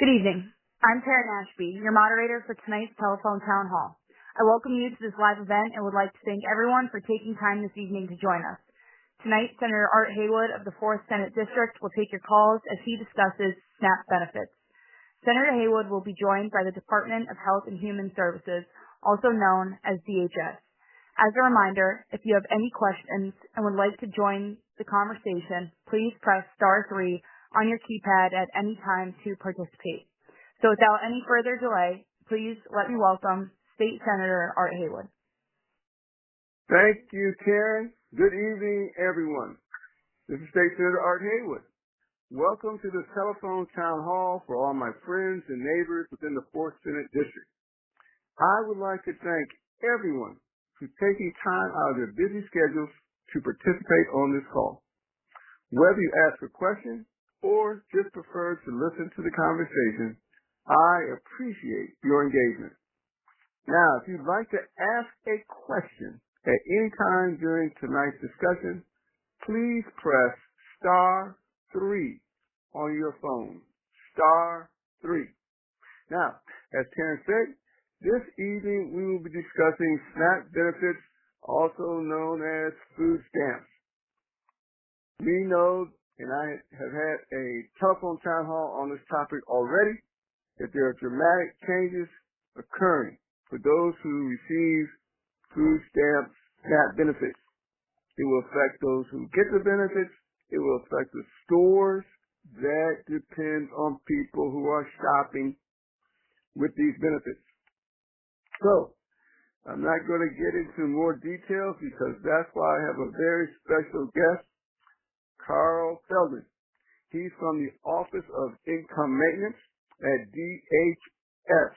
Good evening. I'm Taryn Ashby, your moderator for tonight's telephone town hall. I welcome you to this live event and would like to thank everyone for taking time this evening to join us. Tonight, Senator Art Haywood of the 4th Senate District will take your calls as he discusses SNAP benefits. Senator Haywood will be joined by the Department of Health and Human Services, also known as DHS. As a reminder, if you have any questions and would like to join the conversation, please press *3 on your keypad at any time to participate. So without any further delay, please let me welcome State Senator Art Haywood. Thank you, Karen. Good evening, everyone. This is State Senator Art Haywood. Welcome to the telephone town hall for all my friends and neighbors within the 4th Senate District. I would like to thank everyone for taking time out of their busy schedules to participate on this call. Whether you ask a question or just prefer to listen to the conversation, I appreciate your engagement. Now, if you'd like to ask a question at any time during tonight's discussion, please press *3 on your phone. *3. Now, as Karen said, this evening we will be discussing SNAP benefits, also known as food stamps. We know, and I have had a telephone town hall on this topic already, that there are dramatic changes occurring for those who receive food stamps, SNAP benefits. It will affect those who get the benefits. It will affect the stores. That depends on people who are shopping with these benefits. So, I'm not going to get into more details because that's why I have a very special guest, Carl Feldman. He's from the Office of Income Maintenance at DHS.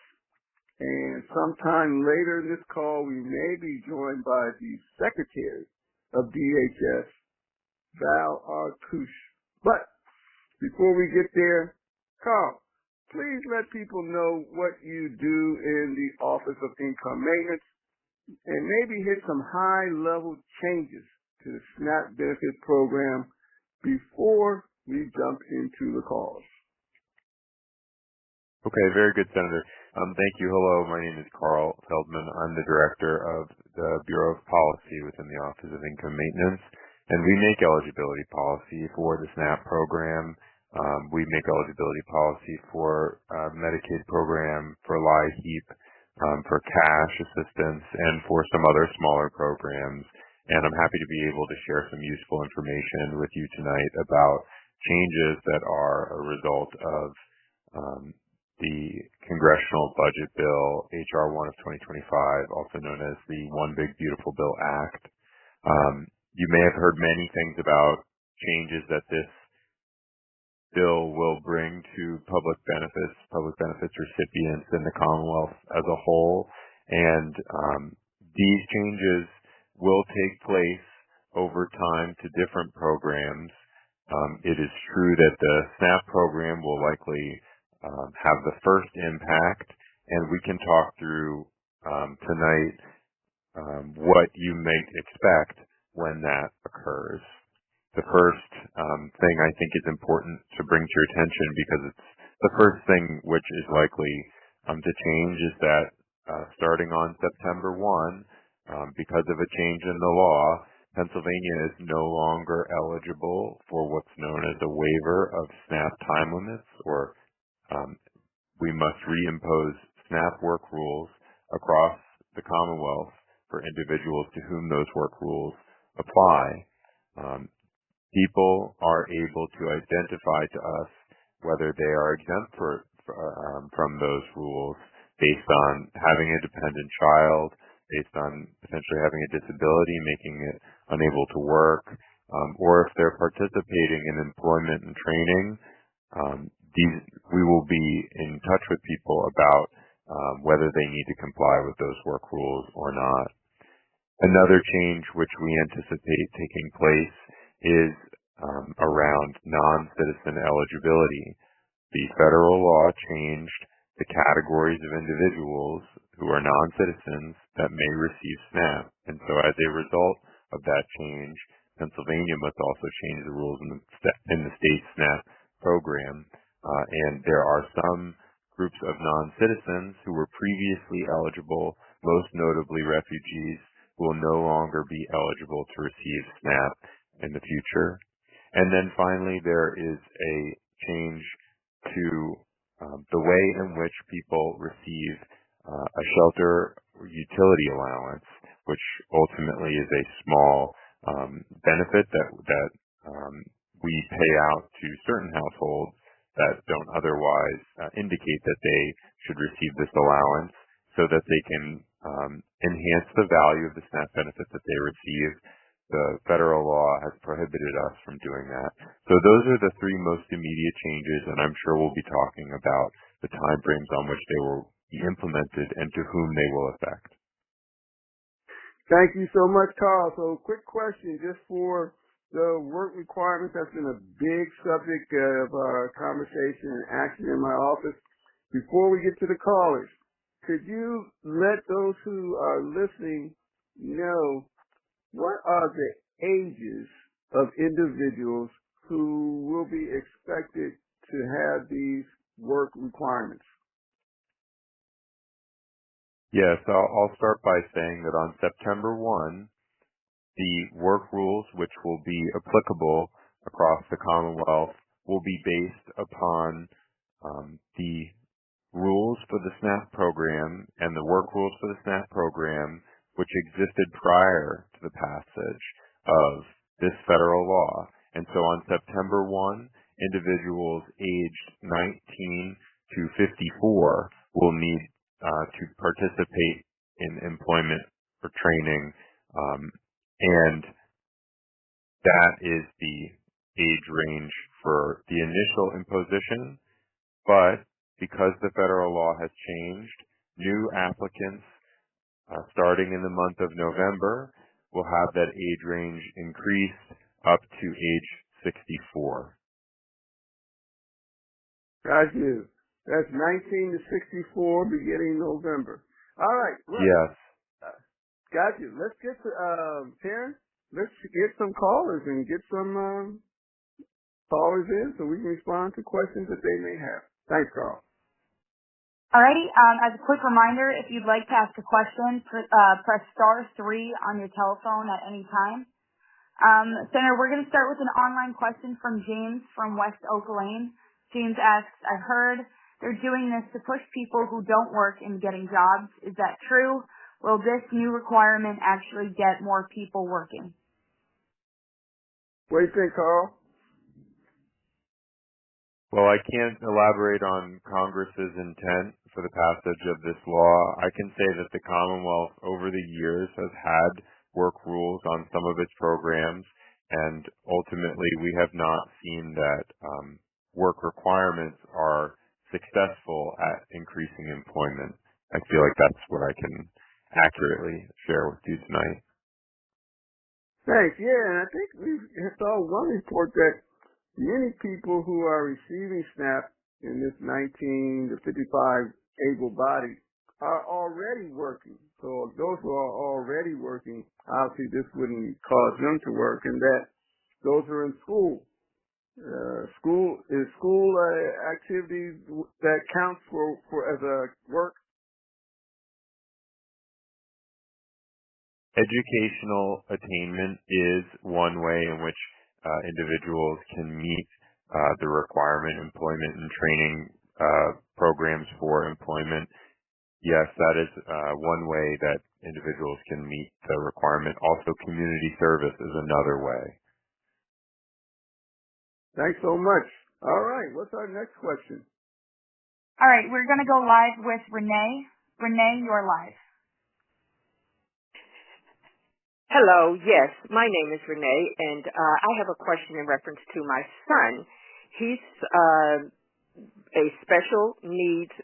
And sometime later in this call, we may be joined by the Secretary of DHS, Val Arkush. But before we get there, Carl, please let people know what you do in the Office of Income Maintenance and maybe hit some high-level changes to the SNAP benefit program before we jump into the calls. Okay, very good, Senator. Thank you. Hello, my name is Carl Feldman. I'm the Director of the Bureau of Policy within the Office of Income Maintenance, and we make eligibility policy for the SNAP program. We make eligibility policy for Medicaid program, for LIHEAP, for cash assistance, and for some other smaller programs. And I'm happy to be able to share some useful information with you tonight about changes that are a result of the Congressional Budget Bill, H.R. 1 of 2025, also known as the One Big Beautiful Bill Act. You may have heard many things about changes that this bill will bring to public benefits recipients in the Commonwealth as a whole. And these changes will take place over time to different programs. It is true that the SNAP program will likely have the first impact, and we can talk through tonight what you may expect when that occurs. The first thing I think is important to bring to your attention, because it's the first thing which is likely to change, is that starting on September 1, because of a change in the law, Pennsylvania is no longer eligible for what's known as a waiver of SNAP time limits, or we must reimpose SNAP work rules across the Commonwealth for individuals to whom those work rules apply. People are able to identify to us whether they are exempt from those rules based on having a dependent child, based on potentially having a disability, making it unable to work, or if they're participating in employment and training. We will be in touch with people about whether they need to comply with those work rules or not. Another change which we anticipate taking place is around non-citizen eligibility. The federal law changed the categories of individuals who are non-citizens that may receive SNAP. And so as a result of that change, Pennsylvania must also change the rules in the state SNAP program and there are some groups of non-citizens who were previously eligible, most notably refugees, who will no longer be eligible to receive SNAP in the future. And then finally, there is a change to the way in which people receive a shelter or utility allowance, which ultimately is a small benefit that we pay out to certain households that don't otherwise indicate that they should receive this allowance, so that they can enhance the value of the SNAP benefit that they receive. The federal law has prohibited us from doing that. So those are the three most immediate changes, and I'm sure we'll be talking about the timeframes on which they will be implemented and to whom they will affect. Thank you so much, Carl. So quick question just for the work requirements. That's been a big subject of our conversation and action in my office. Before we get to the callers, could you let those who are listening know what are the ages of individuals who will be expected to have these work requirements? Yes, I'll start by saying that on September 1, the work rules which will be applicable across the Commonwealth will be based upon the rules for the SNAP program and the work rules for the SNAP program which existed prior to the passage of this federal law. And so on September 1, individuals aged 19 to 54 will need to participate in employment or training, and that is the age range for the initial imposition. But because the federal law has changed, new applicants starting in the month of November will have that age range increased up to age 64. Got you. That's 19 to 64 beginning November. All right. Look, yes. Got you. Let's get to, Terrence, let's get some callers and get some callers in so we can respond to questions that they may have. Thanks, Carl. Alrighty, as a quick reminder, if you'd like to ask a question, press *3 on your telephone at any time. Senator, we're going to start with an online question from James from West Oak Lane. James asks, I've heard they're doing this to push people who don't work into getting jobs. Is that true? Will this new requirement actually get more people working? What do you think, Carl? Well, I can't elaborate on Congress's intent for the passage of this law. I can say that the Commonwealth over the years has had work rules on some of its programs, and ultimately we have not seen that work requirements are successful at increasing employment. I feel like that's what I can accurately share with you tonight. Thanks. Yeah, and I think we saw one report that many people who are receiving SNAP in this 19 to 55 able-bodied are already working. So those who are already working, obviously this wouldn't cause them to work, and that those who are in school. School activities that counts for as a work? Educational attainment is one way in which individuals can meet the requirement, employment and training programs for employment. Yes, that is one way that individuals can meet the requirement. Also, community service is another way. Thanks so much. All right, what's our next question? All right, we're going to go live with Renee. Renee, you're live. Hello, yes, my name is Renee, and I have a question in reference to my son. He's a special needs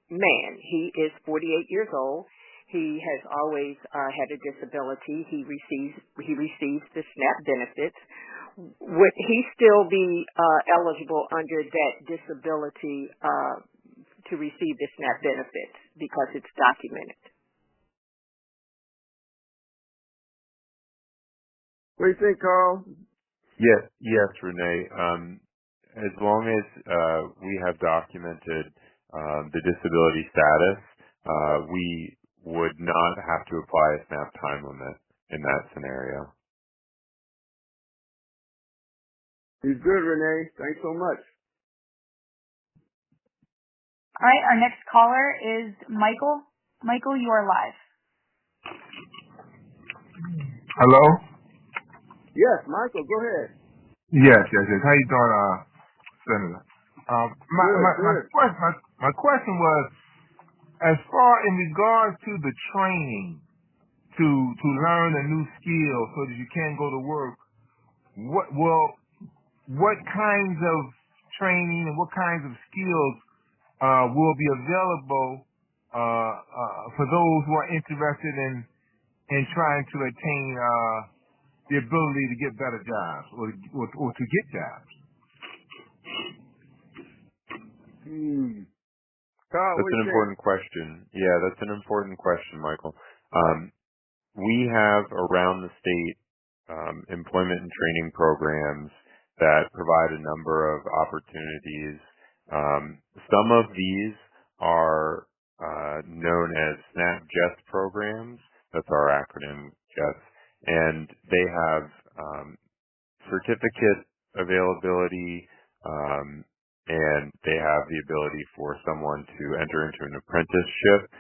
man. He is 48 years old. He has always had a disability. He receives the SNAP benefits. Would he still be eligible under that disability to receive the SNAP benefits because it's documented? What do you think, Carl? Yes, Renee. as long as we have documented the disability status, we would not have to apply a SNAP time limit in that scenario. He's good, Renee. Thanks so much. All right, our next caller is Michael. Michael, you are live. Hello? Yes, Michael, go ahead. Yes. How you doing, Senator? My question was, as far in regards to the training to learn a new skill so that you can go to work, what kinds of training and what kinds of skills will be available for those who are interested in trying to attain the ability to get better jobs or to get jobs? Carl, that's an important question. Yeah, that's an important question, Michael. We have around the state employment and training programs that provide a number of opportunities. Some of these are known as SNAP JEST programs. That's our acronym, JEST. And they have certificate availability, and they have the ability for someone to enter into an apprenticeship.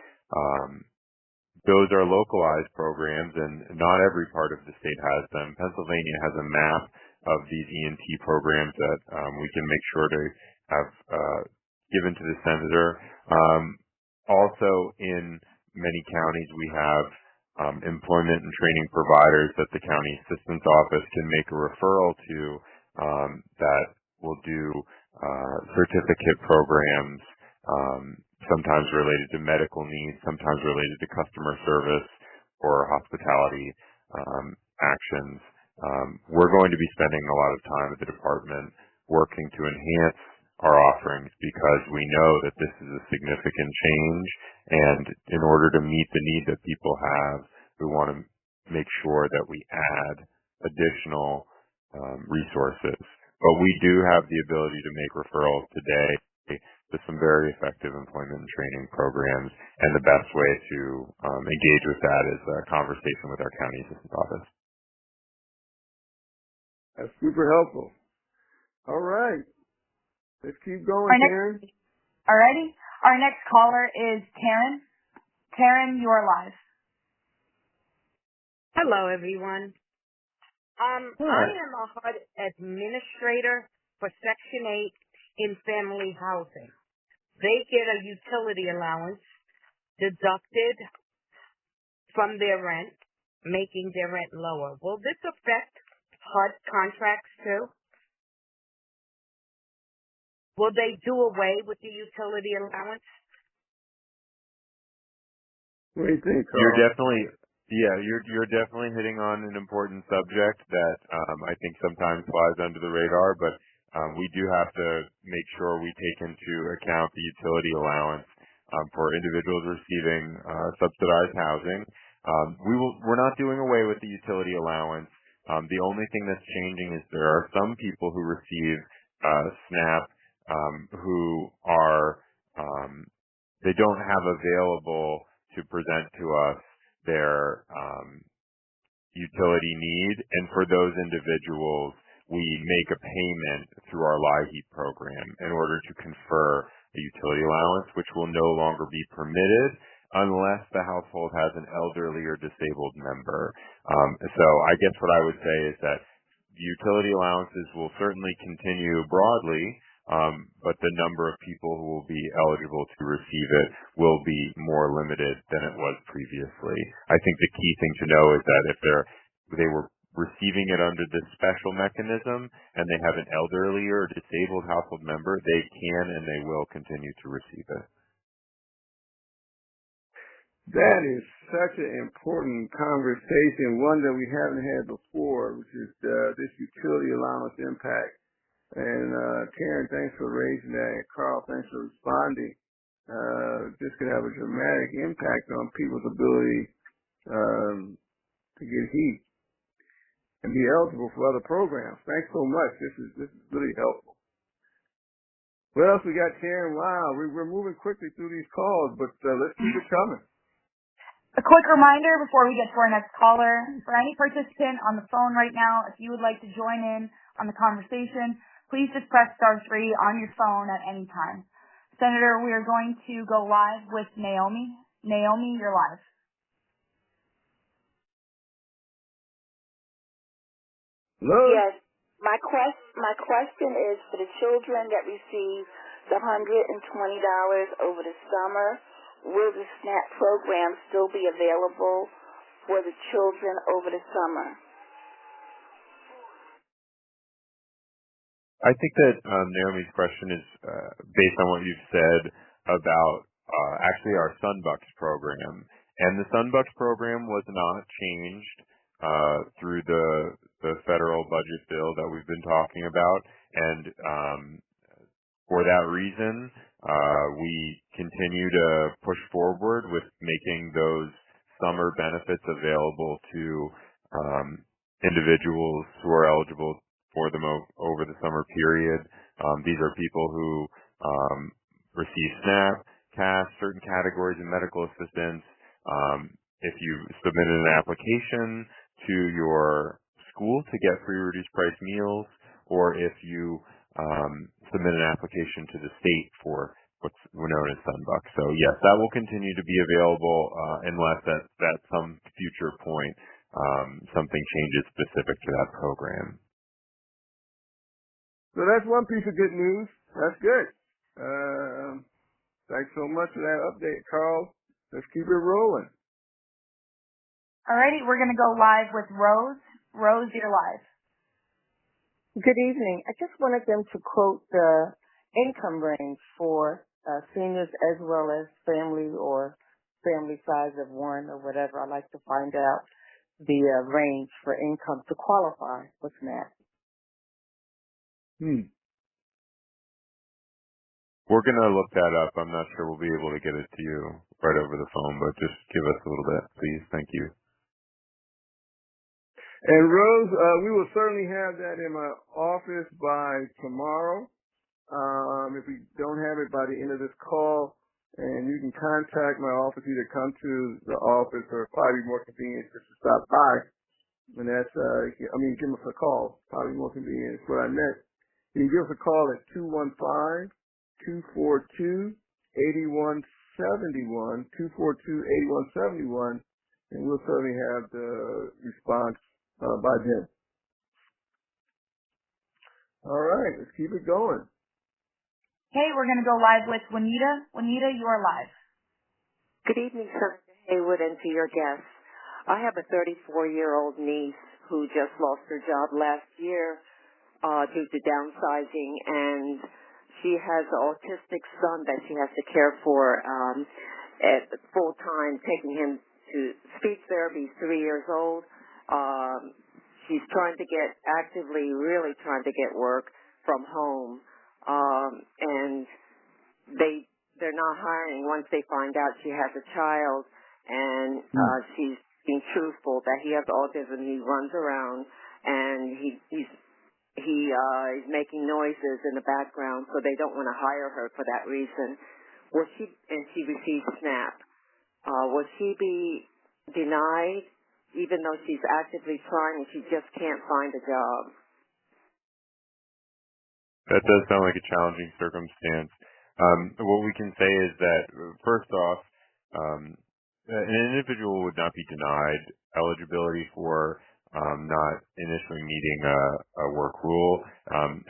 Those are localized programs, and not every part of the state has them. Pennsylvania has a map of these ENT programs that we can make sure to have given to the senator. Also, in many counties, we have employment and training providers that the county assistance office can make a referral to that will do certificate programs, sometimes related to medical needs, sometimes related to customer service or hospitality actions. We're going to be spending a lot of time at the department working to enhance our offerings because we know that this is a significant change, and in order to meet the need that people have, we want to make sure that we add additional resources. But we do have the ability to make referrals today to some very effective employment and training programs, and the best way to engage with that is a conversation with our county assistance office. That's super helpful. All right. Let's keep going, Karen. All righty. Our next caller is Karen. Karen, you are live. Hello, everyone. I am a HUD administrator for Section 8 in family housing. They get a utility allowance deducted from their rent, making their rent lower. Will this affect HUD contracts too? Will they do away with the utility allowance? What do you think, Carl? You're definitely hitting on an important subject that I think sometimes flies under the radar, but we do have to make sure we take into account the utility allowance for individuals receiving subsidized housing. We're not doing away with the utility allowance. The only thing that's changing is there are some people who receive SNAP who are they don't have available to present to us their utility need, and for those individuals we make a payment through our LIHEAP program in order to confer a utility allowance, which will no longer be permitted unless the household has an elderly or disabled member. So I guess what I would say is that utility allowances will certainly continue broadly, but the number of people who will be eligible to receive it will be more limited than it was previously. I think the key thing to know is that if they were receiving it under this special mechanism and they have an elderly or disabled household member, they can and they will continue to receive it. That is such an important conversation, one that we haven't had before, which is this utility allowance impact. And Karen, thanks for raising that. And Carl, thanks for responding. This could have a dramatic impact on people's ability to get heat and be eligible for other programs. Thanks so much. This is really helpful. What else we got, Karen? Wow, we're moving quickly through these calls, but let's keep it coming. A quick reminder before we get to our next caller, for any participant on the phone right now, if you would like to join in on the conversation, please just press *3 on your phone at any time. Senator, we are going to go live with Naomi. Naomi, you're live. Hello? Yes. My question is for the children that receive the $120 over the summer. Will the SNAP program still be available for the children over the summer? I think that Naomi's question is based on what you've said about actually our Sunbucks program. And the Sunbucks program was not changed through the federal budget bill that we've been talking about. And for that reason, we continue to push forward with making those summer benefits available to individuals who are eligible for them over the summer period. These are people who receive SNAP, CAS, certain categories of medical assistance. If you submitted an application to your school to get free reduced price meals, or if you submit an application to the state for what's known as Sunbucks. So yes, that will continue to be available unless at some future point something changes specific to that program. So that's one piece of good news. That's good. Thanks so much for that update, Carl. Let's keep it rolling. Alrighty, we're going to go live with Rose. Rose, you're live. Good evening. I just wanted them to quote the income range for seniors as well as family or family size of one or whatever. I'd like to find out the range for income to qualify for SNAP. We're going to look that up. I'm not sure we'll be able to get it to you right over the phone, but just give us a little bit, please. Thank you. And Rose, we will certainly have that in my office by tomorrow. If we don't have it by the end of this call, and you can contact my office, either come to the office or probably more convenient just to stop by. And that's, give us a call. Probably more convenient is what I meant. You can give us a call at 215-242-8171, 242-8171, and we'll certainly have the response by then. All right, let's keep it going. Hey, we're going to go live with Juanita. Juanita, you are live. Good evening, Senator Haywood, and to your guests. I have a 34-year-old niece who just lost her job last year due to downsizing, and she has an autistic son that she has to care for at full time, taking him to speech therapy. He's 3 years old. She's really trying to get work from home, and they're not hiring once they find out she has a child, and she's being truthful that he has autism. He runs around and he's making noises in the background, so they don't want to hire her for that reason. She receives SNAP. Will she be denied even though she's actively trying and she just can't find a job? That does sound like a challenging circumstance. What we can say is that, first off, an individual would not be denied eligibility for not initially meeting a work rule.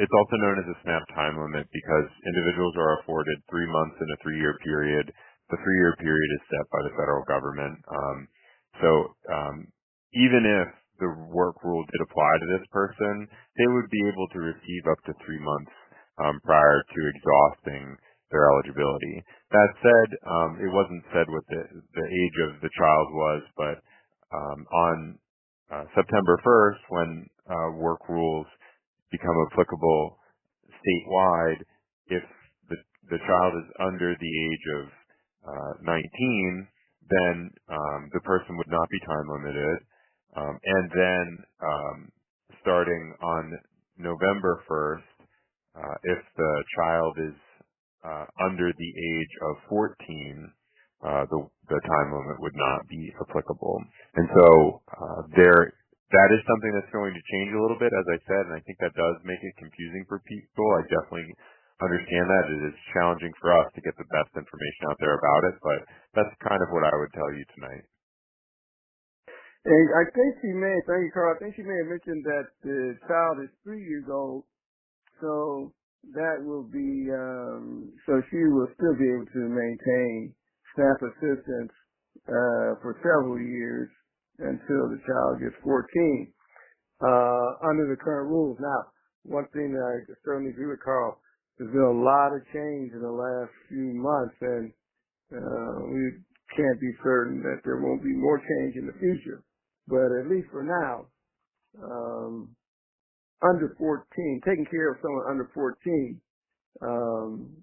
It's also known as a SNAP time limit because individuals are afforded 3 months in a 3-year period. The 3-year period is set by the federal government. Even if the work rule did apply to this person, they would be able to receive up to 3 months prior to exhausting their eligibility. That said, it wasn't said what the age of the child was, but on September 1st, when work rules become applicable statewide, if the child is under the age of 19, then the person would not be time limited. And then starting on November 1st, if the child is under the age of 14, the time limit would not be applicable. And so that is something that's going to change a little bit, as I said, and I think that does make it confusing for people. I definitely understand that. It is challenging for us to get the best information out there about it, but that's kind of what I would tell you tonight. And I think thank you, Carl, I think she may have mentioned that the child is 3 years old, so that will be, so she will still be able to maintain SNAP assistance for several years until the child gets 14 under the current rules. Now, one thing that I certainly agree with Carl, there's been a lot of change in the last few months, and we can't be certain that there won't be more change in the future. But at least for now, under 14, taking care of someone under 14,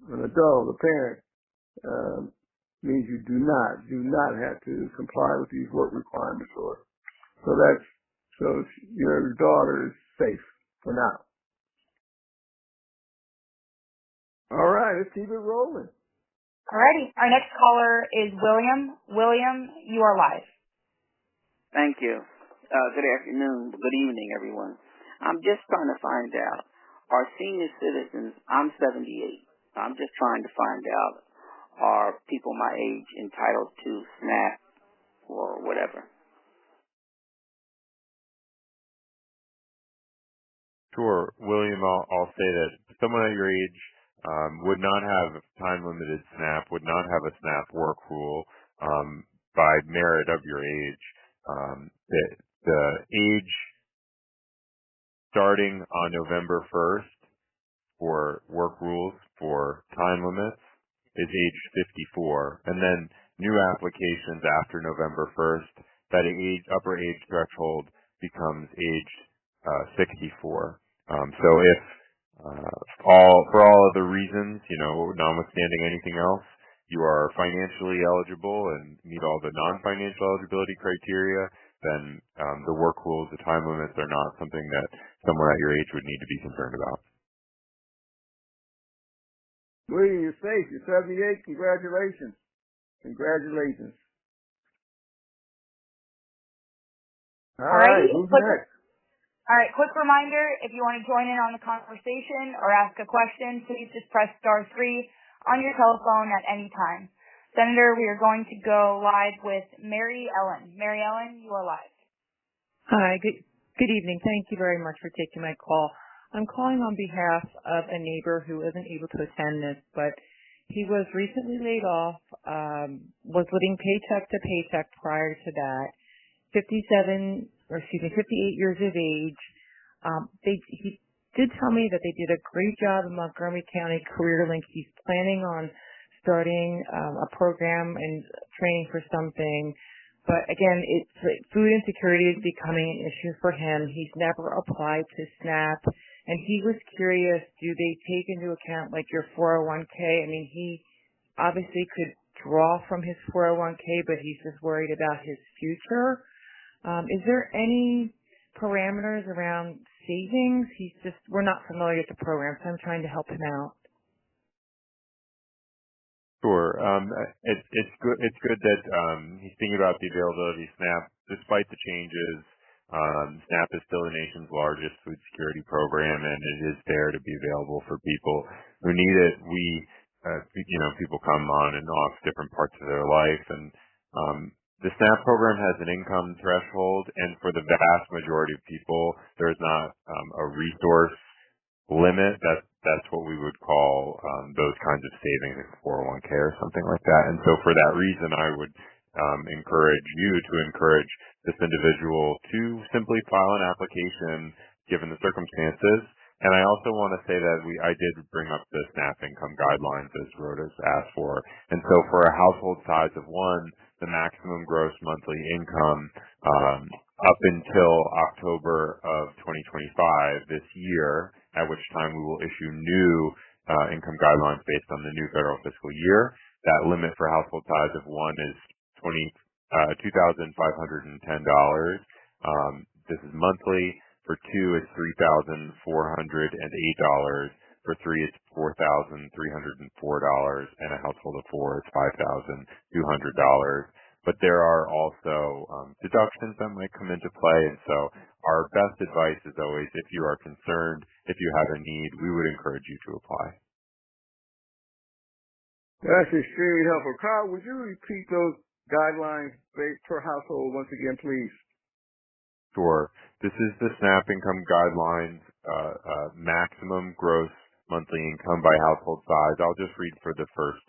an adult, a parent, means you do not have to comply with these work requirements, so your daughter is safe for now. All right, let's keep it rolling. Alrighty, our next caller is William. William, you are live. Thank you. Good afternoon. Good evening, everyone. I'm just trying to find out, are senior citizens, I'm 78, I'm just trying to find out, are people my age entitled to SNAP or whatever? Sure. William, I'll say that someone at your age would not have time-limited SNAP, would not have a SNAP work rule by merit of your age. The age starting on November 1st for work rules for time limits is age 54, and then new applications after November 1st, that upper age threshold becomes age 64. So if for all other reasons, notwithstanding anything else, you are financially eligible and meet all the non-financial eligibility criteria, then the work rules, the time limits are not something that someone at your age would need to be concerned about. William, you're safe. You're 78. Congratulations. Congratulations. All right, who's next? All right, quick reminder, if you want to join in on the conversation or ask a question, please just press *3 on your telephone at any time. Senator, we are going to go live with Mary Ellen. Mary Ellen, you are live. Hi, good evening. Thank you very much for taking my call. I'm calling on behalf of a neighbor who isn't able to attend this, but he was recently laid off, was living paycheck to paycheck prior to that, 58 years of age. He did tell me that they did a great job in Montgomery County Career Link. He's planning on starting a program and training for something. But again, food insecurity is becoming an issue for him. He's never applied to SNAP. And he was curious, do they take into account like your 401k? I mean, he obviously could draw from his 401k, but he's just worried about his future. Is there any parameters around savings? We're not familiar with the program, so I'm trying to help him out. Sure. It's good that he's thinking about the availability of SNAP. Despite the changes, SNAP is still the nation's largest food security program, and it is there to be available for people who need it. People come on and off different parts of their life, and the SNAP program has an income threshold, and for the vast majority of people, there's not a resource limit. That's what we would call those kinds of savings, like 401k or something like that. And so for that reason, I would encourage you to encourage this individual to simply file an application given the circumstances. And I also want to say that I did bring up the SNAP income guidelines as Rhoda's asked for. And so for a household size of 1, the maximum gross monthly income up until October of 2025 this year, at which time we will issue new income guidelines based on the new federal fiscal year. That limit for household size of 1 is $2,510. This is monthly. For 2, it's $3,408. For 3, it's $4,304, and a household of 4 is $5,200. But there are also deductions that might come into play, and so our best advice is always, if you are concerned, if you have a need, we would encourage you to apply. That's extremely helpful. Carl, would you repeat those guidelines per household once again, please? Sure. This is the SNAP income guidelines, maximum gross monthly income by household size. I'll just read for the first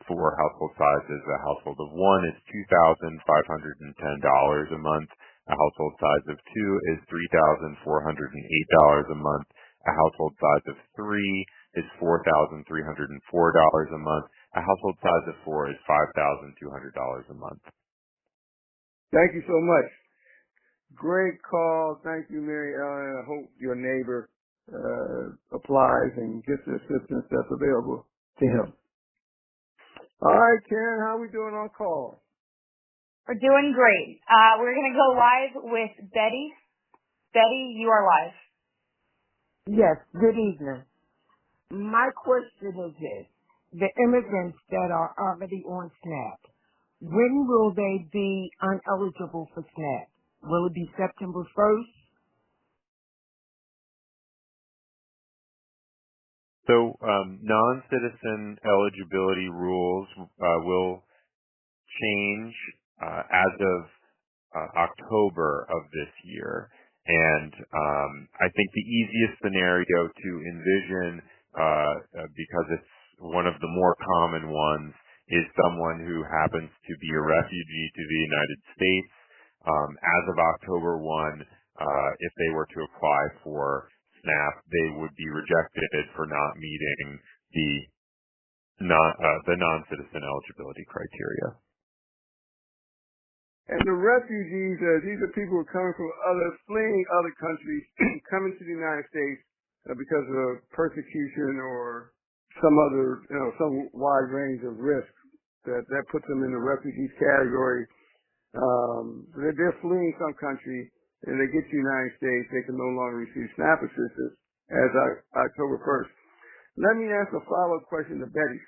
for household sizes. A household of 1 is $2,510 a month. A household size of 2 is $3,408 a month. A household size of 3 is $4,304 a month. A household size of 4 is $5,200 a month. Thank you so much. Great call. Thank you, Mary Ellen. I hope your neighbor applies and gets the assistance that's available to him. All right, Karen, how are we doing on call? We're doing great. We're going to go live with Betty. Betty, you are live. Yes, good evening. My question is this. The immigrants that are already on SNAP, when will they be ineligible for SNAP? Will it be September 1st? So non-citizen eligibility rules will change as of October of this year. And I think the easiest scenario to envision, because it's one of the more common ones, is someone who happens to be a refugee to the United States. As of October 1, if they were to apply for SNAP, they would be rejected for not meeting the non-citizen eligibility criteria. And the refugees, these are people who are coming from fleeing other countries, coming to the United States because of persecution or some other, some wide range of risks that puts them in the refugees category. They're fleeing some country, and they get to the United States, they can no longer receive SNAP assistance as October 1st. Let me ask a follow-up question to Betty.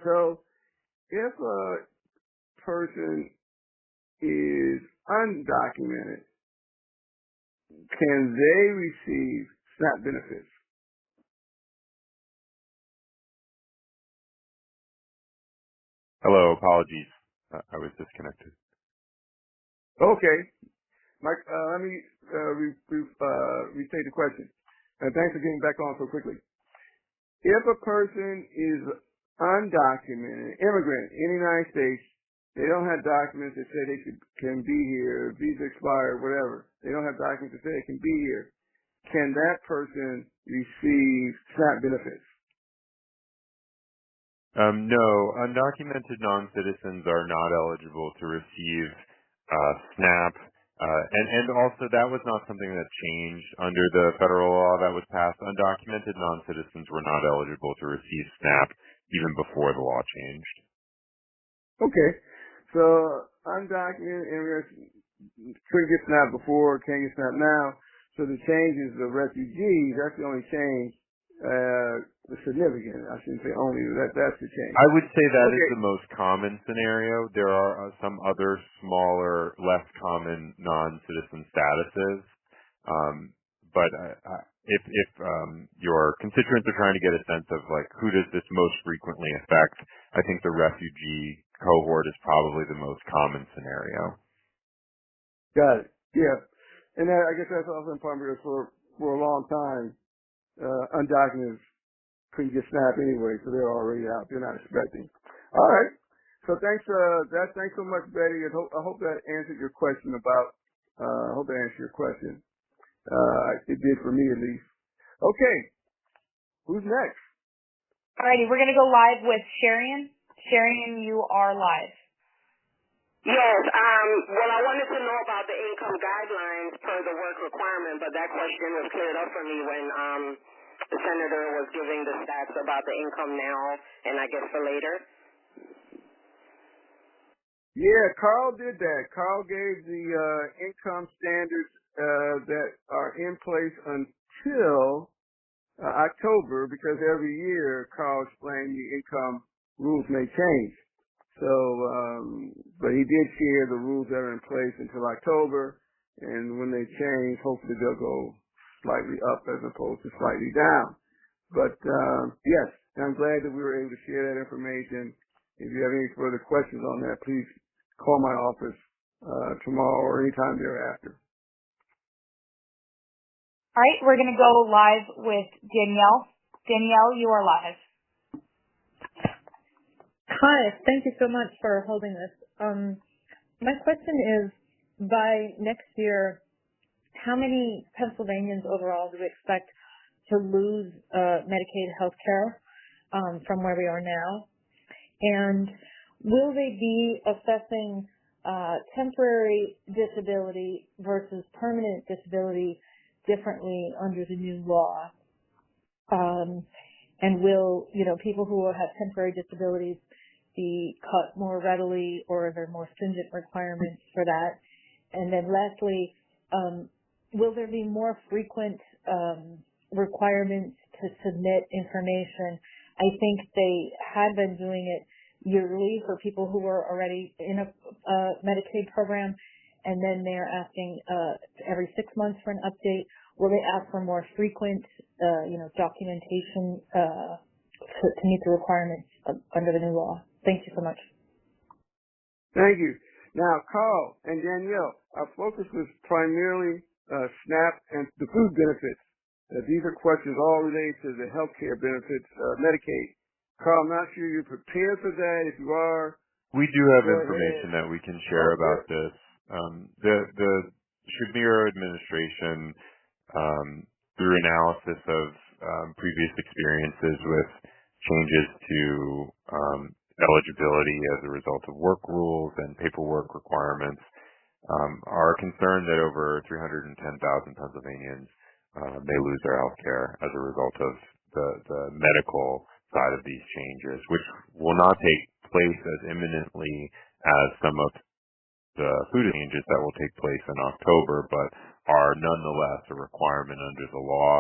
So, if a person is undocumented, can they receive SNAP benefits? Hello, apologies. I was disconnected. Okay. Mike, let me restate the question. Thanks for getting back on so quickly. If a person is undocumented, immigrant in the United States, they don't have documents that say they can be here, visa expired, whatever. They don't have documents that say they can be here. Can that person receive SNAP benefits? No, undocumented non-citizens are not eligible to receive SNAP. And also that was not something that changed under the federal law that was passed. Undocumented non-citizens were not eligible to receive SNAP even before the law changed. Okay. So undocumented immigrants couldn't get SNAP before, can't get SNAP now. So the change is the refugees. That's the only change. Significant. I shouldn't say only. That's the change. I would say that is the most common scenario. There are some other smaller, less common non-citizen statuses. But if your constituents are trying to get a sense of like who does this most frequently affect, I think the refugee cohort is probably the most common scenario. Got it. Yeah, and I guess that's also important because for a long time, undocumented couldn't get SNAP anyway, so they're already out. They're not expecting. All right. So thanks Thanks so much, Betty. I hope that answered your question about. I hope that answered your question. It did for me at least. Okay. Who's next? Alrighty, we're gonna go live with Sharian. Sharian, you are live. Yes, well, I wanted to know about the income guidelines per the work requirement, but that question was cleared up for me when the senator was giving the stats about the income now and I guess for later. Yeah, Carl did that. Carl gave the income standards that are in place until October, because every year Carl explained the income rules may change. So, but he did share the rules that are in place until October, and when they change, hopefully they'll go slightly up as opposed to slightly down. But yes, I'm glad that we were able to share that information. If you have any further questions on that, please call my office tomorrow or anytime thereafter. All right, we're going to go live with Danielle. Danielle, you are live. Hi, thank you so much for holding this. My question is, by next year, how many Pennsylvanians overall do we expect to lose Medicaid health care from where we are now? And will they be assessing temporary disability versus permanent disability differently under the new law? And will, people who have temporary disabilities be cut more readily, or are there more stringent requirements for that? And then lastly, will there be more frequent requirements to submit information? I think they had been doing it yearly for people who were already in a Medicaid program, and then they're asking every 6 months for an update. Will they ask for more frequent, documentation to meet the requirements under the new law? Thank you so much. Thank you. Now, Carl and Danielle, our focus was primarily SNAP and the food benefits. These are questions all related to the health care benefits, Medicaid. Carl, I'm not sure you're prepared for that. If you are, we do have information that we can share about this. The Shamir administration, through analysis of previous experiences with changes to eligibility as a result of work rules and paperwork requirements, are concerned that over 310,000 Pennsylvanians may lose their health care as a result of the medical side of these changes, which will not take place as imminently as some of the food changes that will take place in October, but are nonetheless a requirement under the law.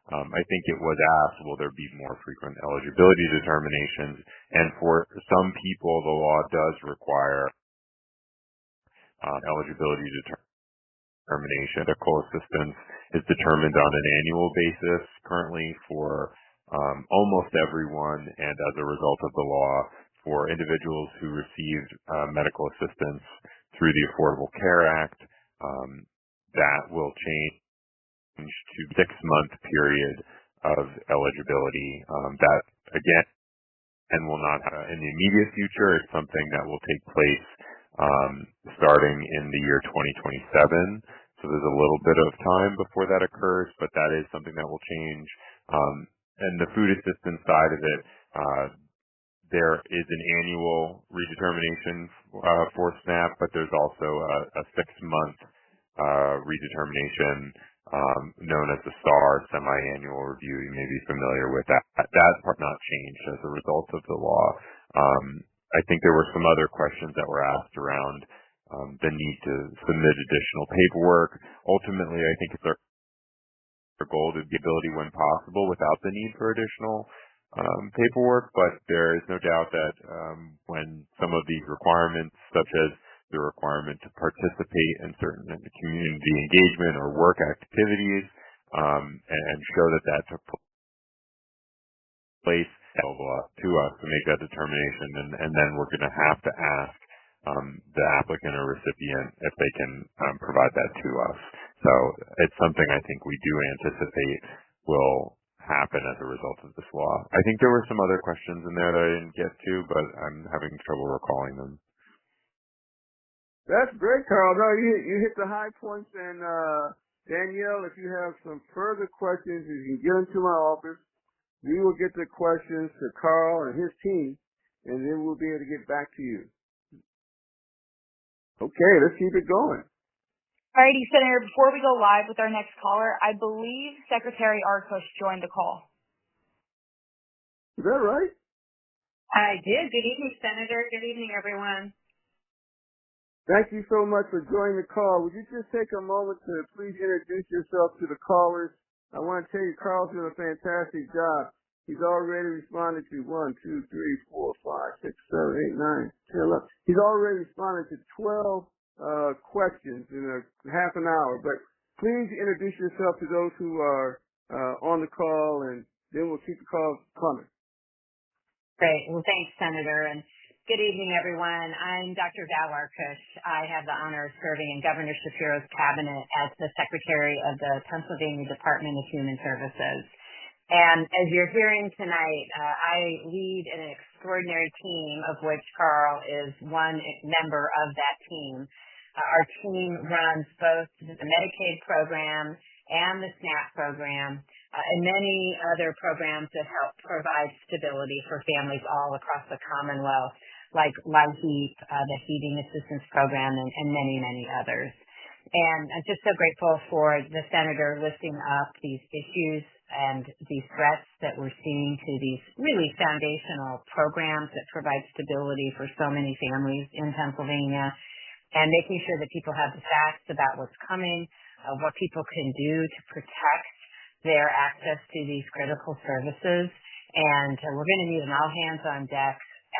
I think it was asked, will there be more frequent eligibility determinations? And for some people, the law does require eligibility determination. Medical assistance is determined on an annual basis currently for almost everyone, and as a result of the law, for individuals who received medical assistance through the Affordable Care Act, that will change to 6-month period of eligibility. That, again, and will not in the immediate future. It's something that will take place starting in the year 2027. So there's a little bit of time before that occurs, but that is something that will change. And the food assistance side of it, there is an annual redetermination for SNAP, but there's also a 6-month redetermination known as the STAR semi-annual review. You may be familiar with that. That part not changed as a result of the law. I think there were some other questions that were asked around the need to submit additional paperwork. Ultimately, I think it's our goal to the ability when possible without the need for additional paperwork, but there is no doubt that when some of these requirements, such as the requirement to participate in certain community engagement or work activities, and show that that took place, to us to make that determination, and then we're going to have to ask the applicant or recipient if they can provide that to us. So it's something I think we do anticipate will happen as a result of this law. I think there were some other questions in there that I didn't get to, but I'm having trouble recalling them. That's great, Carl. No, you hit the high points. And Danielle, if you have some further questions, you can get them to my office. We will get the questions to Carl and his team, and then we'll be able to get back to you. Okay, let's keep it going. Alrighty, Senator, before we go live with our next caller, I believe Secretary Arkush joined the call. Is that right? I did. Good evening, Senator. Good evening, everyone. Thank you so much for joining the call. Would you just take a moment to please introduce yourself to the callers I want to tell you, Carl's doing a fantastic job. He's already responded to 1, 2, 3, 4, 5, 6, 7, 8, 9, 10, 11. He's already responded to 12 questions in a half an hour. But please introduce yourself to those who are on the call, and then we'll keep the calls coming. Great. Well, thanks, Senator. And good evening, everyone. I'm Dr. Val Arkush. I have the honor of serving in Governor Shapiro's cabinet as the Secretary of the Pennsylvania Department of Human Services. And as you're hearing tonight, I lead an extraordinary team of which Carl is one member of that team. Our team runs both the Medicaid program and the SNAP program and many other programs that help provide stability for families all across the Commonwealth, like LIHEAP, the Heating Assistance Program, and many, many others. And I'm just so grateful for the Senator lifting up these issues and these threats that we're seeing to these really foundational programs that provide stability for so many families in Pennsylvania, and making sure that people have the facts about what's coming, what people can do to protect their access to these critical services. And we're going to need an all-hands-on-deck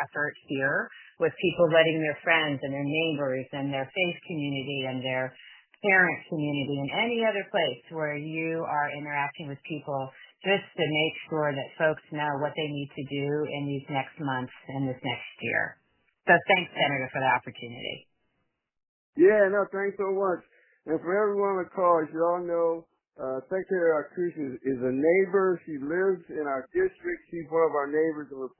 effort here with people letting their friends and their neighbors and their faith community and their parent community and any other place where you are interacting with people, just to make sure that folks know what they need to do in these next months and this next year. So thanks, Senator, for the opportunity. Yeah, no, thanks so much. And for everyone on the call, as you all know, Secretary Arkush is a neighbor. She lives in our district. She's one of our neighbors, and we're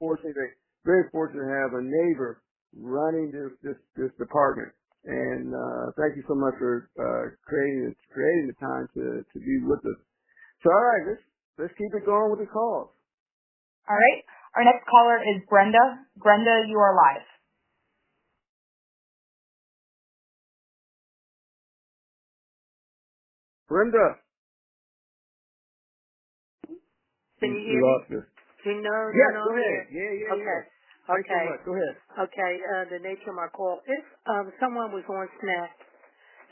very fortunate to have a neighbor running this department. And thank you so much for creating the time to be with us. So, all right, let's keep it going with the calls. All right. Our next caller is Brenda. Brenda, you are live. Brenda. Can you hear me? Yes, go ahead. Yeah. Okay. Okay. Go ahead. Okay. The nature of my call. If someone was on SNAP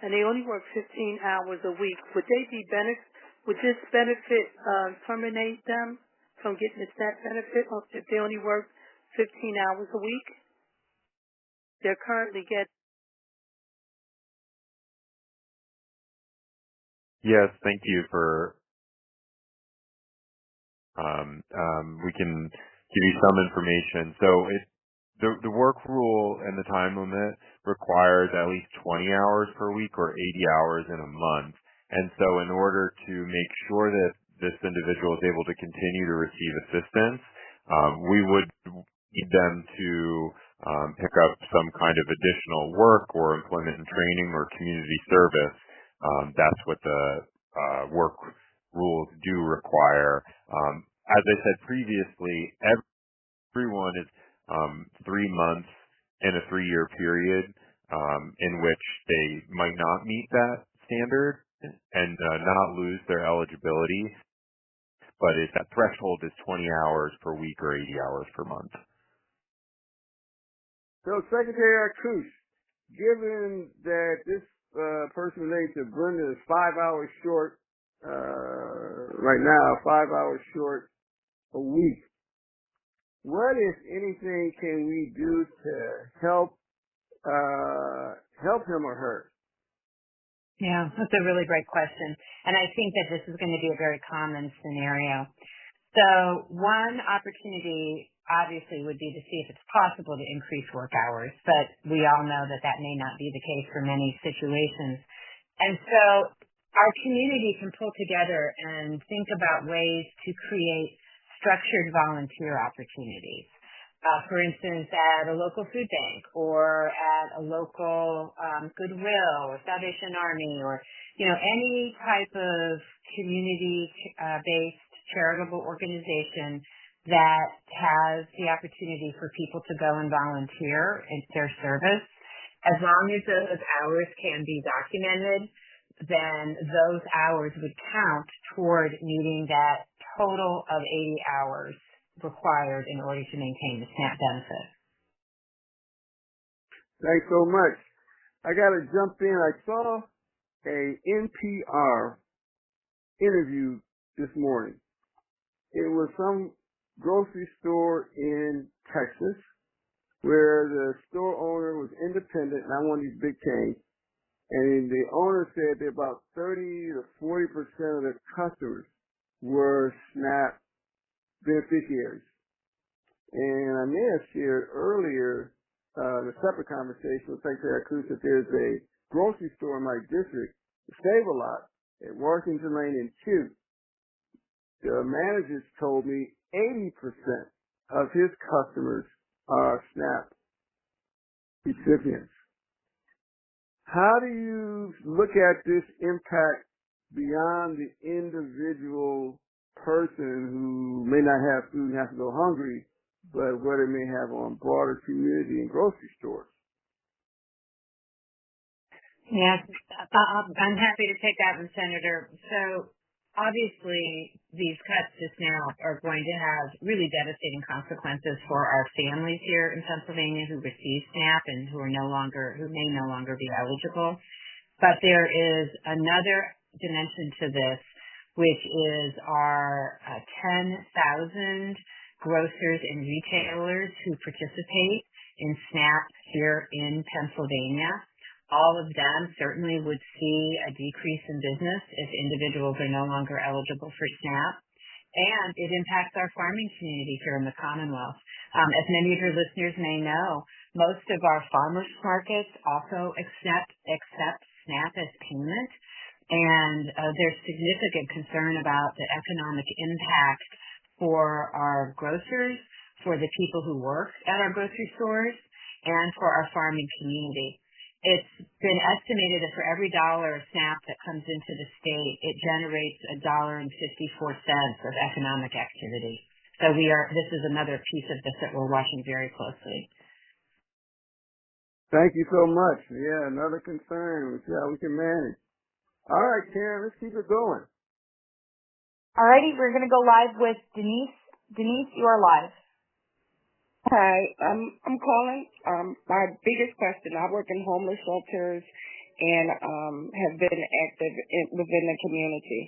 and they only work 15 hours a week, would this benefit terminate them from getting the SNAP benefit if they only work 15 hours a week? They're currently getting. Yes, thank you for. We can give you some information. So the work rule and the time limit requires at least 20 hours per week or 80 hours in a month. And so in order to make sure that this individual is able to continue to receive assistance, we would need them to pick up some kind of additional work or employment and training or community service. That's what the work rules do require. As I said previously, everyone is 3 months in a 3-year period in which they might not meet that standard and not lose their eligibility, but that threshold is 20 hours per week or 80 hours per month. So, Secretary Arkush, given that this person related to Brenda is 5 hours short right now, 5 hours short a week, what, if anything, can we do to help him or her? Yeah, that's a really great question. And I think that this is going to be a very common scenario. So one opportunity obviously would be to see if it's possible to increase work hours, but we all know that that may not be the case for many situations. And so our community can pull together and think about ways to create structured volunteer opportunities. For instance, at a local food bank or at a local Goodwill or Salvation Army or, any type of community-based charitable organization that has the opportunity for people to go and volunteer in their service. As long as those hours can be documented, then those hours would count toward meeting that total of 80 hours required in order to maintain the SNAP benefit. Thanks so much. I got to jump in. I saw a NPR interview this morning. It was some grocery store in Texas where the store owner was independent, not one of these big chains, and the owner said that about 30 to 40% of their customers were SNAP beneficiaries. And I may have shared earlier in a separate conversation with Secretary Cruz that there's a grocery store in my district, Save-A-Lot, at Washington Lane in Kew. The managers told me 80% of his customers are SNAP recipients. How do you look at this impact beyond the individual person who may not have food and has to go hungry, but what it may have on broader community and grocery stores? Yes, I'm happy to take that one, Senator. So obviously, these cuts to SNAP are going to have really devastating consequences for our families here in Pennsylvania who receive SNAP and who may no longer be eligible. But there is another dimension to this, which is our 10,000 grocers and retailers who participate in SNAP here in Pennsylvania. All of them certainly would see a decrease in business if individuals are no longer eligible for SNAP. And it impacts our farming community here in the Commonwealth. As many of your listeners may know, most of our farmers markets also accept SNAP as payment. And there's significant concern about the economic impact for our grocers, for the people who work at our grocery stores, and for our farming community. It's been estimated that for every dollar of SNAP that comes into the state, it generates $1.54 of economic activity. So this is another piece of this that we're watching very closely. Thank you so much. Yeah, another concern. We'll see how we can manage. All right, Karen, let's keep it going. All righty, we're going to go live with Denise. Denise, you are live. Hi, I'm calling. My biggest question, I work in homeless shelters and have been active within the community.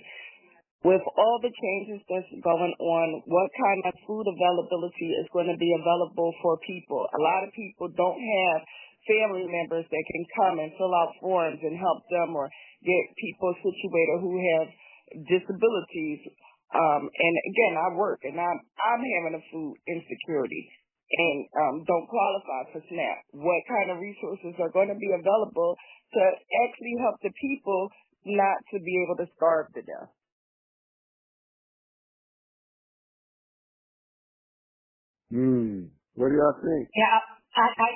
With all the changes that's going on, what kind of food availability is going to be available for people? A lot of people don't have family members that can come and fill out forms and help them or get people situated who have disabilities. And again, I work and I'm having a food insecurity and don't qualify for SNAP. What kind of resources are going to be available to actually help the people not to be able to starve to death? What do y'all think? Yeah, I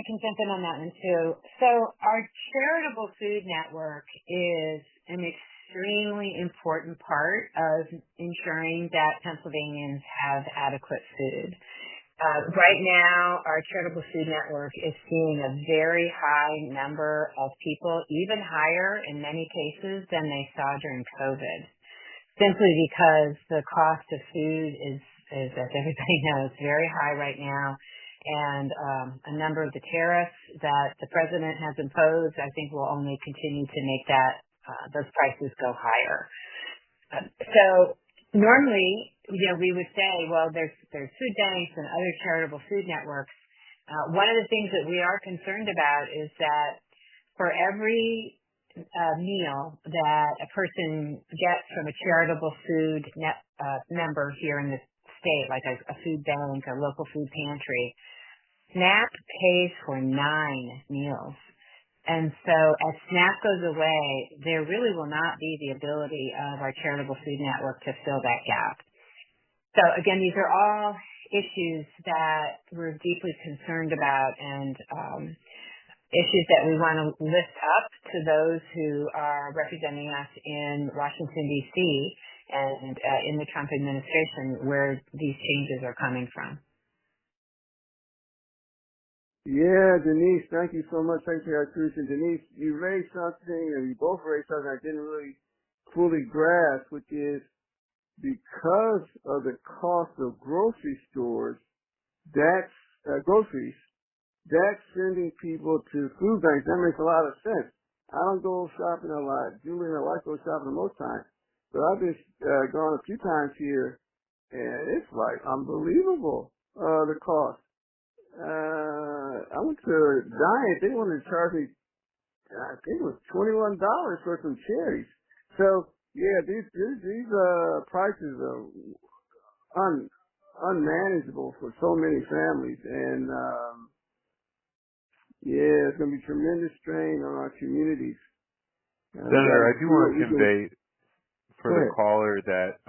can jump in on that one too. So our charitable food network is an extremely important part of ensuring that Pennsylvanians have adequate food. Right now, our charitable food network is seeing a very high number of people, even higher in many cases than they saw during COVID, simply because the cost of food is, as everybody knows, very high right now. And a number of the tariffs that the president has imposed, I think, will only continue to make those prices go higher. So normally, we would say, well, there's food banks and other charitable food networks. One of the things that we are concerned about is that for every meal that a person gets from a charitable food member here in the state, like a food bank, a local food pantry, SNAP pays for 9 meals. And so as SNAP goes away, there really will not be the ability of our charitable food network to fill that gap. So again, these are all issues that we're deeply concerned about and issues that we want to lift up to those who are representing us in Washington, D.C. and in the Trump administration where these changes are coming from. Yeah, Denise, thank you so much. Secretary Cruz. And Denise, you raised something, and you both raised something I didn't really fully grasp, which is because of the cost of grocery stores, groceries, that's sending people to food banks. That makes a lot of sense. I don't go shopping a lot. Julie and my wife go shopping most times. But I've been gone a few times here, and it's like unbelievable, the cost. I went to Giant. They wanted to charge me, I think it was $21 for some cherries. So yeah, these prices are unmanageable for so many families, and yeah, it's going to be tremendous strain on our communities. Senator, I do want to convey for the ahead. caller that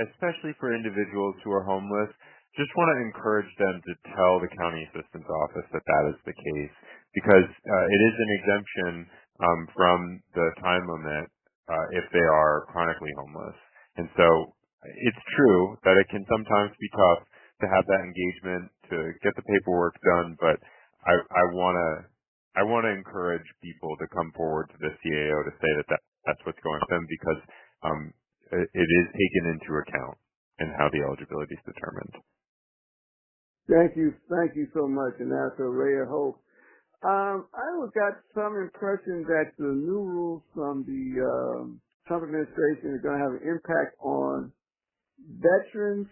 especially for individuals who are homeless, just want to encourage them to tell the county assistance office that that is the case, because it is an exemption from the time limit if they are chronically homeless. And so it's true that it can sometimes be tough to have that engagement, to get the paperwork done, but I want to encourage people to come forward to the CAO to say that that's what's going on with them, because it is taken into account in how the eligibility is determined. Thank you so much, and that's a ray of hope. I got some impression that the new rules from the Trump administration are going to have an impact on veterans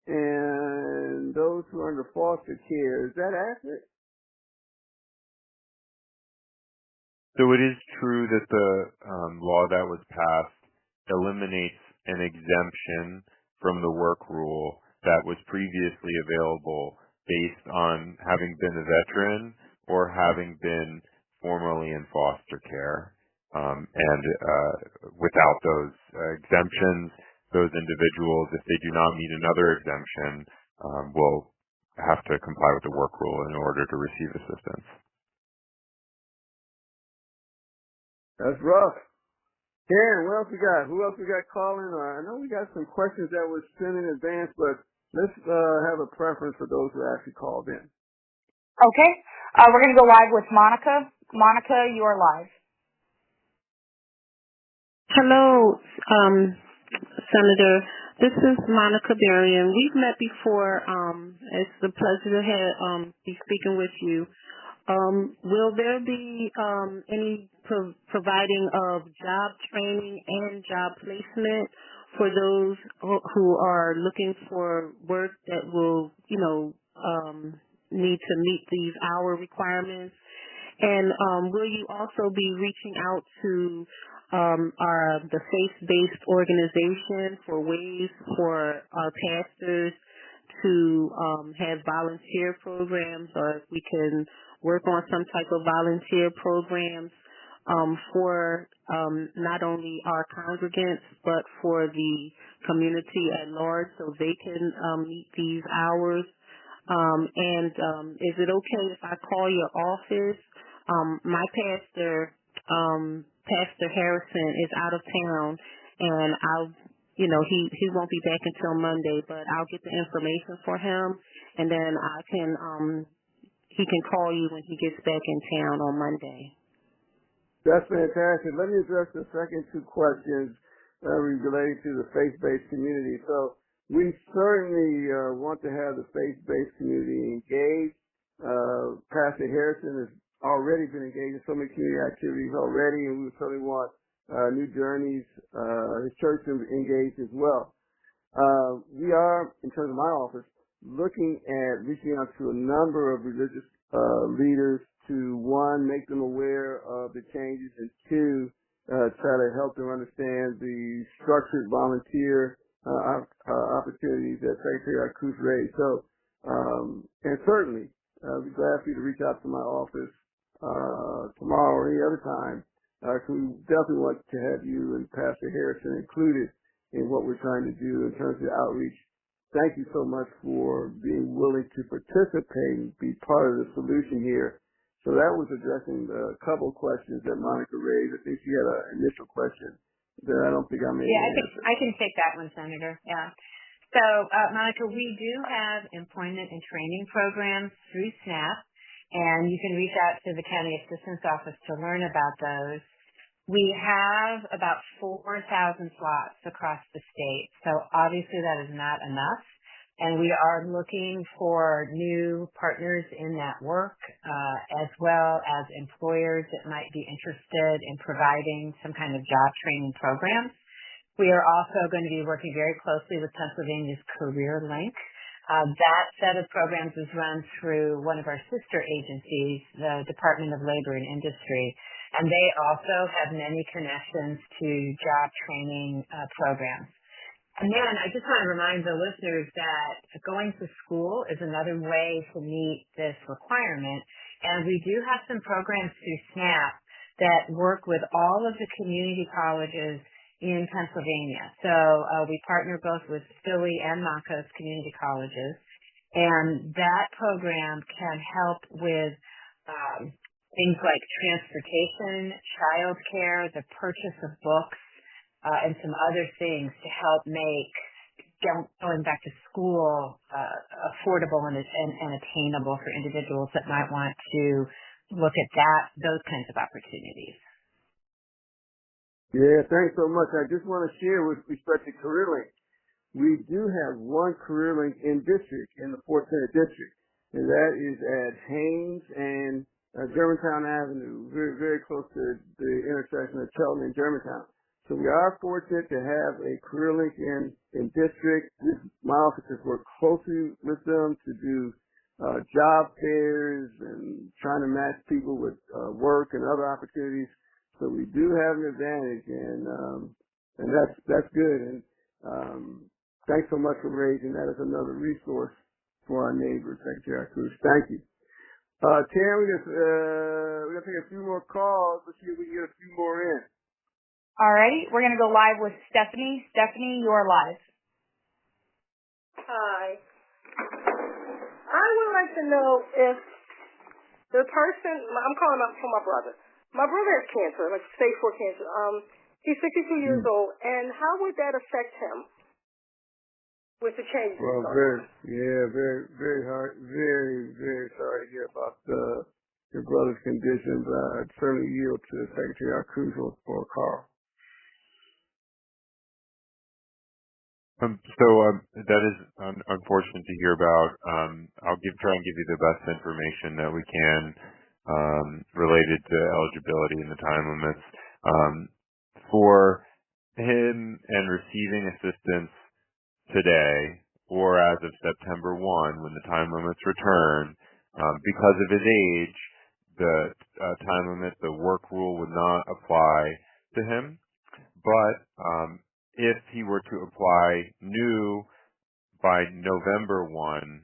and those who are under foster care. Is that accurate? So it is true that the law that was passed eliminates an exemption from the work rule that was previously available based on having been a veteran or having been formerly in foster care. And without those exemptions, those individuals, if they do not meet another exemption, will have to comply with the work rule in order to receive assistance. That's rough. Karen, what else we got? Who else we got calling? I know we got some questions that were sent in advance, but let's have a preference for those who actually called in. Okay. We're going to go live with Monica. Monica, you are live. Hello, Senator. This is Monica Berrien. We've met before. It's a pleasure to be speaking with you. Will there be any providing of job training and job placement for those who are looking for work that will, need to meet these hour requirements? And will you also be reaching out to the faith-based organization for ways for our pastors to have volunteer programs, or if we can work on some type of volunteer programs for not only our congregants but for the community at large, so they can meet these hours? And is it okay if I call your office? My pastor, Pastor Harrison, is out of town, and he won't be back until Monday, but I'll get the information for him, and then he can call you when he gets back in town on Monday. That's fantastic. Let me address the second two questions related to the faith-based community. So we certainly want to have the faith-based community engaged. Pastor Harrison has already been engaged in so many community activities already, and we certainly want New Journeys, his church, engaged as well. We are, in terms of my office, looking at reaching out to a number of religious leaders to, one, make them aware of the changes, and two, try to help them understand the structured volunteer opportunities that Secretary Arcus raised. So, and certainly, I'd be glad for you to reach out to my office tomorrow or any other time. We definitely want to have you and Pastor Harrison included in what we're trying to do in terms of outreach. Thank you so much for being willing to participate and be part of the solution here. So that was addressing a couple of questions that Monica raised. I think she had an initial question that I don't think I'm able to answer. I can take that one, Senator. Yeah. So, Monica, we do have employment and training programs through SNAP, and you can reach out to the County Assistance Office to learn about those. We have about 4,000 slots across the state, so obviously that is not enough, and we are looking for new partners in that work, as well as employers that might be interested in providing some kind of job training programs. We are also going to be working very closely with Pennsylvania's Career Link. That set of programs is run through one of our sister agencies, the Department of Labor and Industry, and they also have many connections to job training programs. And then I just want to remind the listeners that going to school is another way to meet this requirement, and we do have some programs through SNAP that work with all of the community colleges in Pennsylvania. So we partner both with Philly and Mancos community colleges, and that program can help with things like transportation, childcare, the purchase of books, and some other things to help make going back to school affordable and attainable for individuals that might want to look at those kinds of opportunities. Yeah, thanks so much. I just want to share with respect to CareerLink. We do have one CareerLink in district, in the Fort Center district, and that is at Haynes and Germantown Avenue, very, very close to the intersection of Chelton and Germantown. So we are fortunate to have a CareerLink in district. My office has worked closely with them to do job fairs and trying to match people with work and other opportunities. So we do have an advantage, and that's good. And thanks so much for raising that as another resource for our neighbors, Secretary Cruz. Thank you. Tam, we're gonna take a few more calls. Let's see if we can get a few more in. Alrighty, we're gonna go live with Stephanie. Stephanie, you're live. Hi. I would like to know if the person, I'm calling up for my brother. My brother has cancer, like stage 4 cancer. He's 62 years old, and how would that affect him with the changes? Well, very hard, very sorry to hear about your brother's condition, but I'd certainly yield to Secretary Cruz or Carl. That is unfortunate to hear about. I'll try and give you the best information that we can related to eligibility and the time limits. For him and receiving assistance today or as of September 1 when the time limits return, because of his age, the time limit, the work rule would not apply to him. But if he were to apply new by November 1,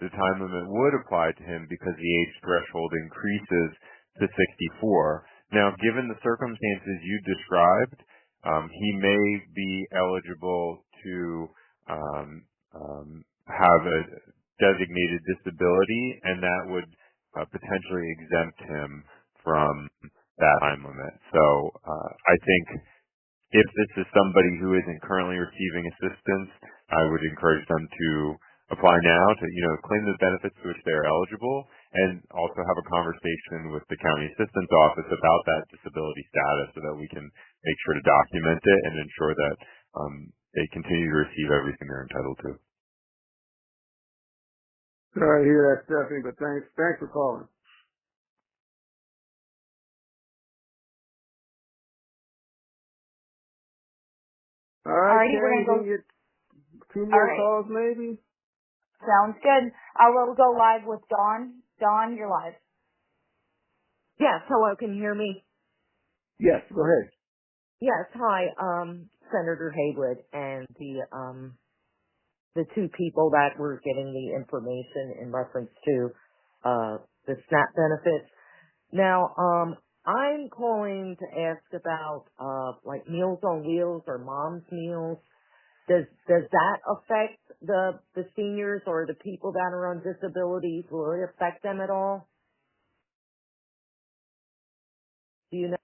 the time limit would apply to him because the age threshold increases to 64. Now, given the circumstances you described, he may be eligible to have a designated disability, and that would potentially exempt him from that time limit. So I think if this is somebody who isn't currently receiving assistance, I would encourage them to apply now to, claim the benefits to which they're eligible, and also have a conversation with the county assistance office about that disability status so that we can make sure to document it and ensure that they continue to receive everything they're entitled to. Sorry to hear that, Stephanie, but thanks for calling. All right, we're going to go get 2 more calls maybe. Sounds good. We'll go live with Dawn. Dawn, you're live. Yes, hello, can you hear me? Yes, go ahead. Yes, hi, Senator Haywood and the 2 people that were getting the information in reference to the SNAP benefits. Now, I'm calling to ask about like Meals on Wheels or Mom's Meals. Does that affect the seniors or the people that are on disabilities? Will it affect them at all? Do you know?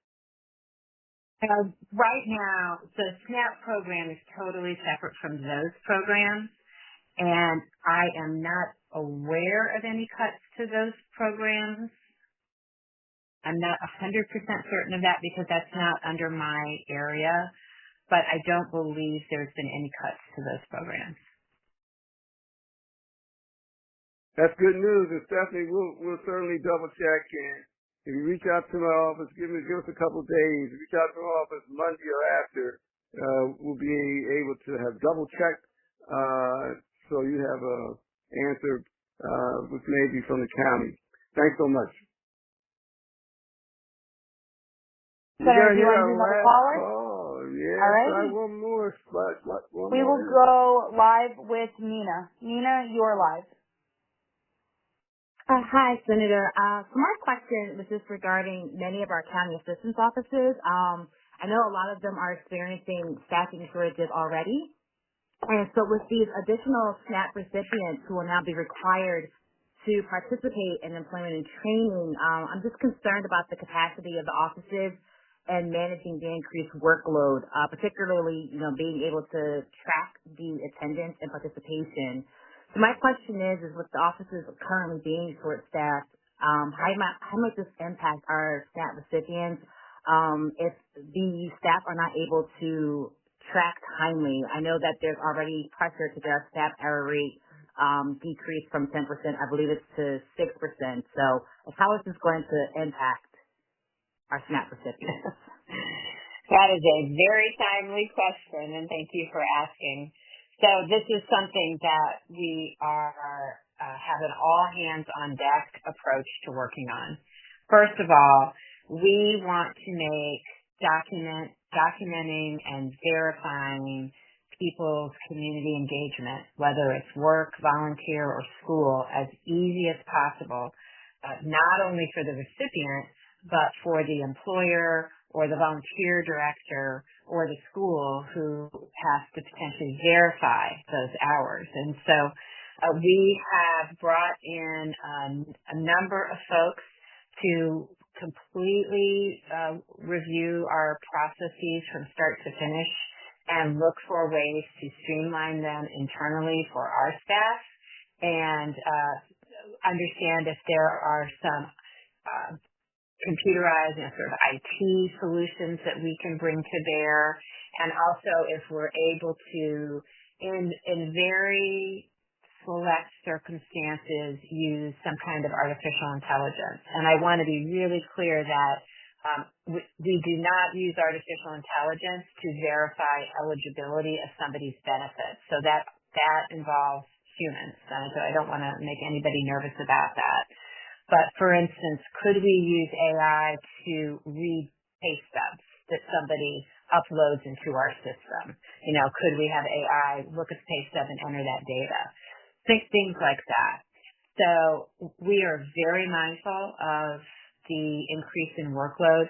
Right now, the SNAP program is totally separate from those programs, and I am not aware of any cuts to those programs. I'm not 100% certain of that because that's not under my area, but I don't believe there's been any cuts to those programs. That's good news, and Stephanie, we'll certainly double check. And if you reach out to my office, give us a couple of days. Reach out to my office Monday or after, will be able to have double checked, so you have a answer, which may be from the county. Thanks so much. Senator, do you want to do another caller? Oh, yeah. All right. Try one more. We will go live with Nina. Nina, you're live. Hi, Senator. So my question was just regarding many of our county assistance offices. I know a lot of them are experiencing staffing shortages already. And so with these additional SNAP recipients who will now be required to participate in employment and training, I'm just concerned about the capacity of the offices and managing the increased workload, particularly, being able to track the attendance and participation. So my question is with the offices currently being short-staffed, how might this impact our SNAP recipients if the staff are not able to track timely? I know that there's already pressure to get our staff error rate decreased from 10%, I believe it's to 6%. So how is this going to impact our SNAP recipients? That is a very timely question, and thank you for asking. So this is something that we are have an all-hands-on-deck approach to working on. First of all, we want to make documenting and verifying people's community engagement, whether it's work, volunteer, or school, as easy as possible, not only for the recipient, but for the employer or the volunteer director or the school who has to potentially verify those hours. And so we have brought in a number of folks to completely review our processes from start to finish and look for ways to streamline them internally for our staff and understand if there are some computerized and sort of IT solutions that we can bring to bear, and also if we're able to, in very select circumstances, use some kind of artificial intelligence. And I want to be really clear that we do not use artificial intelligence to verify eligibility of somebody's benefits. So that involves humans. So I don't want to make anybody nervous about that. But for instance, could we use AI to read pay stubs that somebody uploads into our system? Could we have AI look at the pay stub and enter that data? Things like that. So we are very mindful of the increase in workload.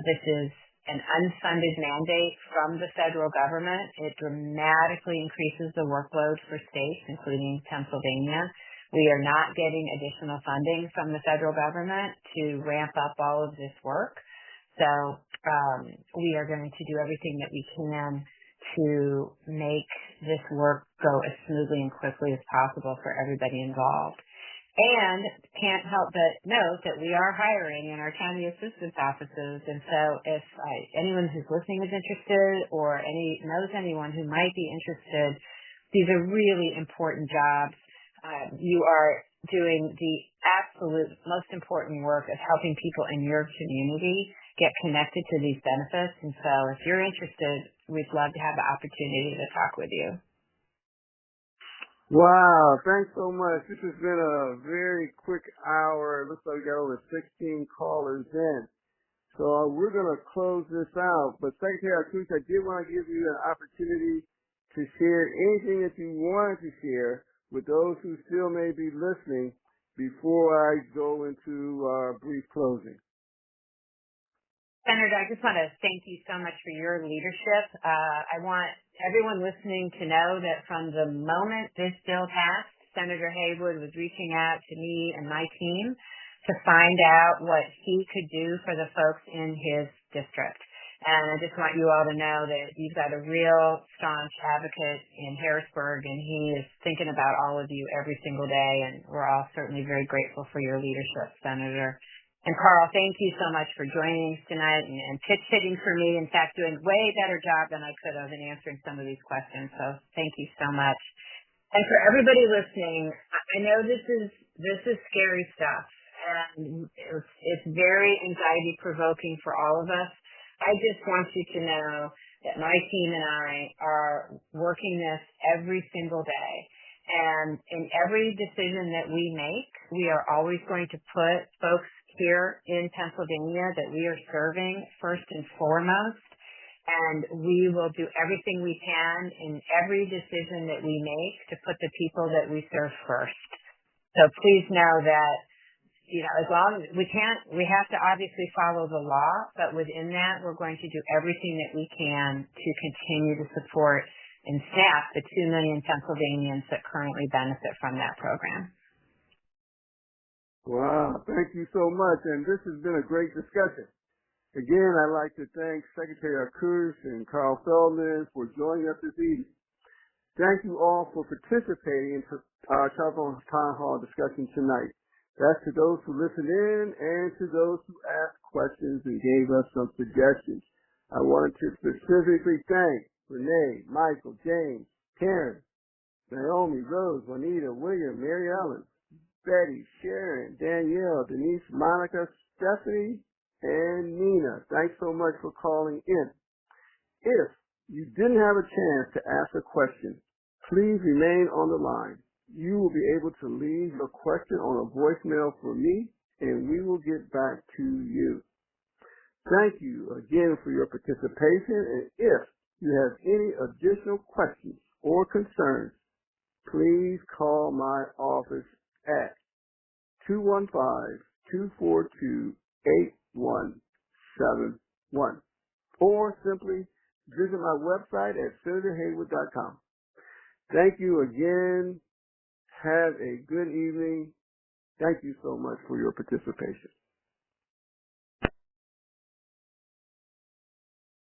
This is an unfunded mandate from the federal government. It dramatically increases the workload for states, including Pennsylvania. We are not getting additional funding from the federal government to ramp up all of this work. So we are going to do everything that we can to make this work go as smoothly and quickly as possible for everybody involved. And can't help but note that we are hiring in our county assistance offices. And so if anyone who's listening is interested or knows anyone who might be interested, these are really important jobs. You are doing the absolute most important work of helping people in your community get connected to these benefits. And so if you're interested, we'd love to have the opportunity to talk with you. Wow, thanks so much. This has been a very quick hour. It looks like we got over 16 callers in. So we're going to close this out. But Secretary Artush, I did want to give you an opportunity to share anything that you wanted to share with those who still may be listening before I go into our brief closing. Senator, I just want to thank you so much for your leadership. I want everyone listening to know that from the moment this bill passed, Senator Haywood was reaching out to me and my team to find out what he could do for the folks in his district. And I just want you all to know that you've got a real staunch advocate in Harrisburg, and he is thinking about all of you every single day, and we're all certainly very grateful for your leadership, Senator. And Carl, thank you so much for joining us tonight and pitch hitting for me. In fact, doing a way better job than I could have in answering some of these questions. So thank you so much. And for everybody listening, I know this is scary stuff, and it's very anxiety provoking for all of us. I just want you to know that my team and I are working this every single day. And in every decision that we make, we are always going to put folks here in Pennsylvania that we are serving first and foremost. And we will do everything we can in every decision that we make to put the people that we serve first. So please know that, as long as we have to obviously follow the law, but within that, we're going to do everything that we can to continue to support and staff the 2 million Pennsylvanians that currently benefit from that program. Wow, thank you so much. And this has been a great discussion. Again, I'd like to thank Secretary Arkush and Carl Feldman for joining us this evening. Thank you all for participating in our telephone town hall discussion tonight. That's to those who listened in and to those who asked questions and gave us some suggestions. I wanted to specifically thank Renee, Michael, James, Karen, Naomi, Rose, Juanita, William, Mary Ellen, Betty, Sharon, Danielle, Denise, Monica, Stephanie, and Nina. Thanks so much for calling in. If you didn't have a chance to ask a question, please remain on the line. You will be able to leave your question on a voicemail for me, and we will get back to you. Thank you again for your participation, and if you have any additional questions or concerns, please call my office at 215-242-8171 or simply visit my website at senatorhaywood.com. Thank you again. Have a good evening. Thank you so much for your participation.